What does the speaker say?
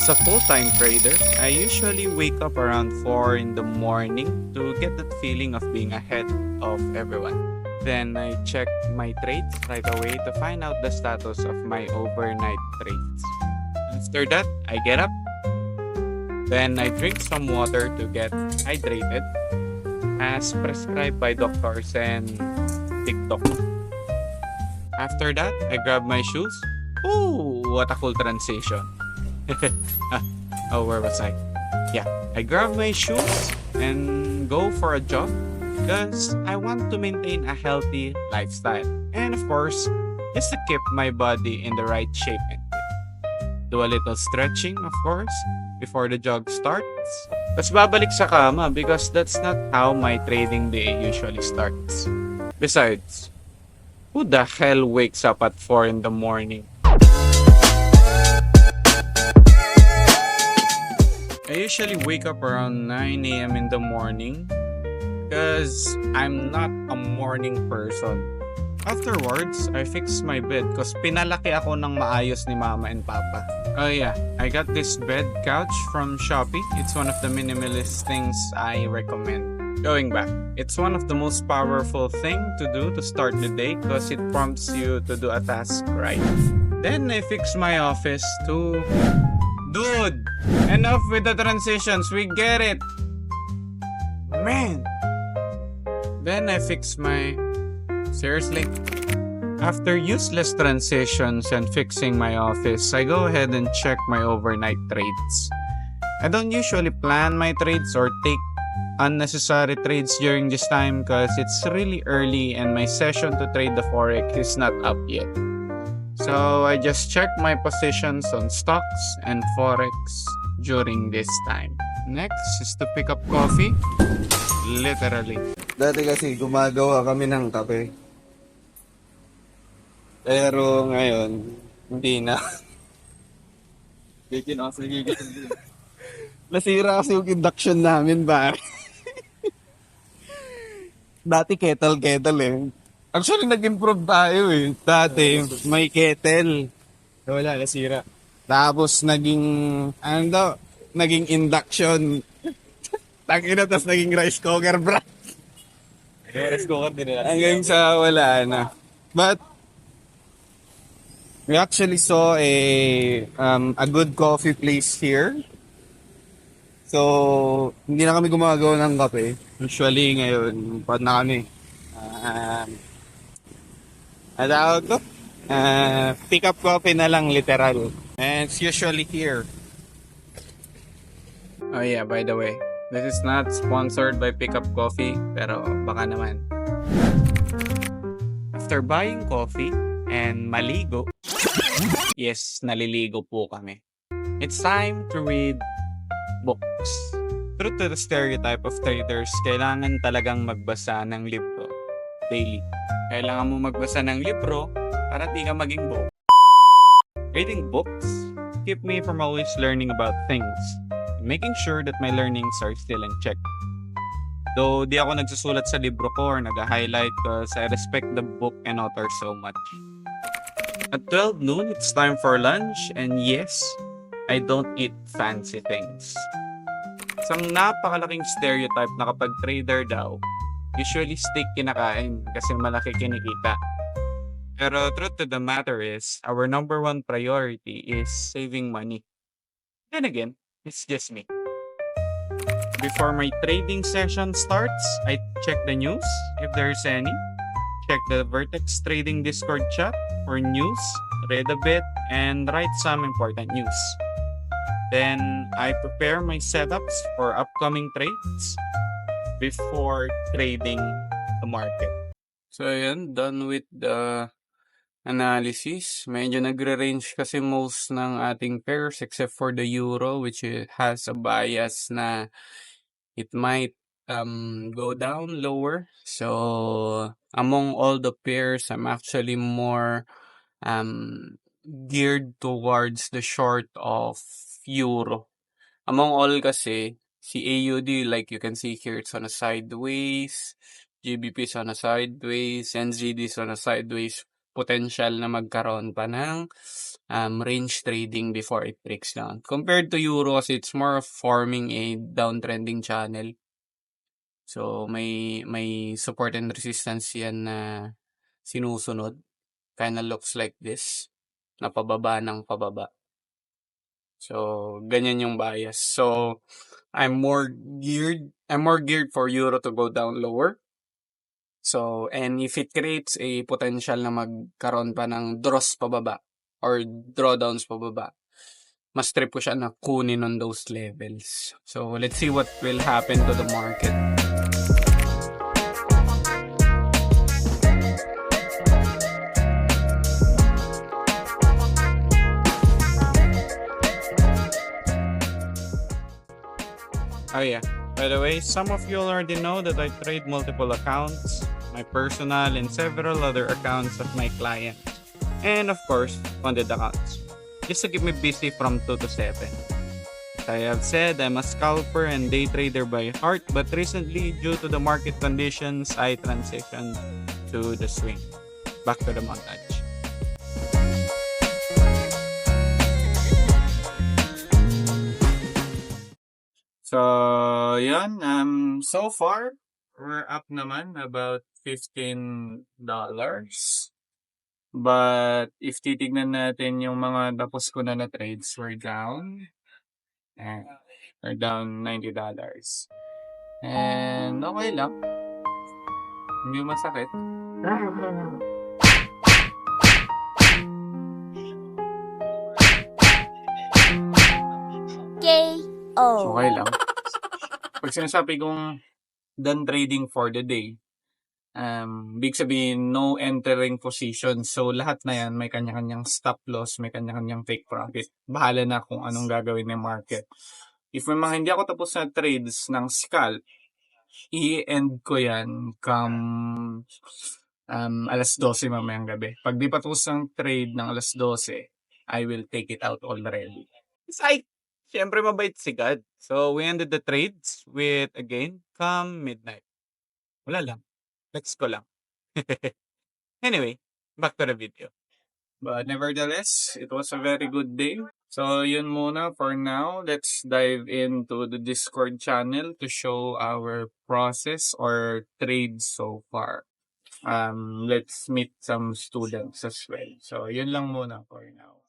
As a full-time trader, I usually wake up around 4 in the morning to get that feeling of being ahead of everyone. Then I check my trades right away to find out the status of my overnight trades. After that, I get up. Then I drink some water to get hydrated as prescribed by doctors and TikTok. After that, I grab my shoes. Ooh, what a cool transition. Where was I? Yeah, I grab my shoes and go for a jog because I want to maintain a healthy lifestyle. And of course, just to keep my body in the right shape and do a little stretching, of course, before the jog starts. Tapos babalik sa kama because that's not how my trading day usually starts. Besides, who the hell wakes up at 4 in the morning? I usually wake up around 9 a.m. in the morning because I'm not a morning person. Afterwards, I fix my bed because pinalaki ako ng maayos ni Mama and Papa. Oh yeah, I got this bed couch from Shopee. It's one of the minimalist things I recommend. Going back, it's one of the most powerful thing to do to start the day because it prompts you to do a task right. Then I fix my office too. Dude, enough with the transitions. We get it. Man. Then I fix my... Seriously? After useless transitions and fixing my office, I go ahead and check my overnight trades. I don't usually plan my trades or take unnecessary trades during this time because it's really early and my session to trade the forex is not up yet. So I just check my positions on stocks and forex during this time. Next is to pick up coffee. Literally. Dati kasi gumagawa kami ng kape. Pero ngayon, hindi na. Nasira kasi yung induction namin ba? Dati kettle eh. Actually, nag-improve tayo eh. Dati, may kettle. Wala, nasira. Tapos, naging induction. Tangina, tapos naging rice cooker, bro. Rice cooker din nila. Hanggang sa wala na. But, we actually saw a good coffee place here. So, hindi na kami gumagawa ng kape. Usually, ngayon, pad na kami. Pick up coffee na lang, literal. And it's usually here. Oh yeah, by the way, this is not sponsored by Pickup Coffee, pero baka naman. After buying coffee and maligo, yes, naliligo po kami. It's time to read books. True to the stereotype of traders, kailangan talagang magbasa ng libro daily. Kailangan mo magbasa ng libro para di ka maging broke. Reading books keep me from always learning about things, making sure that my learnings are still in check. Though di ako nagsusulat sa libro ko or nag-highlight because I respect the book and author so much. At 12 noon, it's time for lunch and yes, I don't eat fancy things. Isang napakalaking stereotype na kapag trader daw, usually steak kinakain kasi malaki kinikita. Pero truth to the matter is, our number one priority is saving money. Then again, it's just me. Before my trading session starts, I check the news if there's any. Check the Vertex Trading Discord chat for news, read a bit, and write some important news. Then I prepare my setups for upcoming trades before trading the market. So ayan, done with the analysis. Medyo nagre-range kasi most ng ating pairs except for the euro which has a bias na it might go down lower. So among all the pairs, I'm actually more geared towards the short of euro. Among all kasi, si AUD, like you can see here, it's on a sideways. GBP is on a sideways. NZD is on a sideways. potential na magkaroon pa ng range trading before it breaks down. Compared to euro kasi it's more of forming a downtrending channel. So may support and resistance yan na sinusunod. Kinda looks like this. Na pababa ng pababa. So ganyan yung bias. So I'm more geared for euro to go down lower. So, and if it creates a potential na magkaroon pa ng draws pababa or drawdowns pababa, mas trip ko siya na kunin on those levels. So, let's see what will happen to the market. Oh yeah. By the way, some of you already know that I trade multiple accounts, my personal and several other accounts of my clients. And of course, funded accounts. Just to keep me busy from 2 to 7. As I have said, I'm a scalper and day trader by heart, but recently, due to the market conditions, I transitioned to the swing. Back to the montage. So, yun. So far, we're up naman about $15. But, if titignan natin yung mga tapos ko na trades, we're down. We're down $90. And, okay lang. Hindi masakit. KO. Okay lang. Pag sinasabi kong done trading for the day, big sabihin, no entering position. So, lahat na yan, may kanya-kanyang stop loss, may kanya-kanyang take profit. Bahala na kung anong gagawin ng market. If may mga hindi ako tapos na trades ng scalp, i-end ko yan come alas 12 mamayang gabi. Pag di pa tapos ng trade ng alas 12, I will take it out already. Psych! Siyempre mabait si God. So, we ended the trades with, again, come midnight. Wala lang. Flex ko lang. Anyway, back to the video. But nevertheless, it was a very good day. So, yun muna for now. Let's dive into the Discord channel to show our process or trades so far. Let's meet some students as well. So, yun lang muna for now.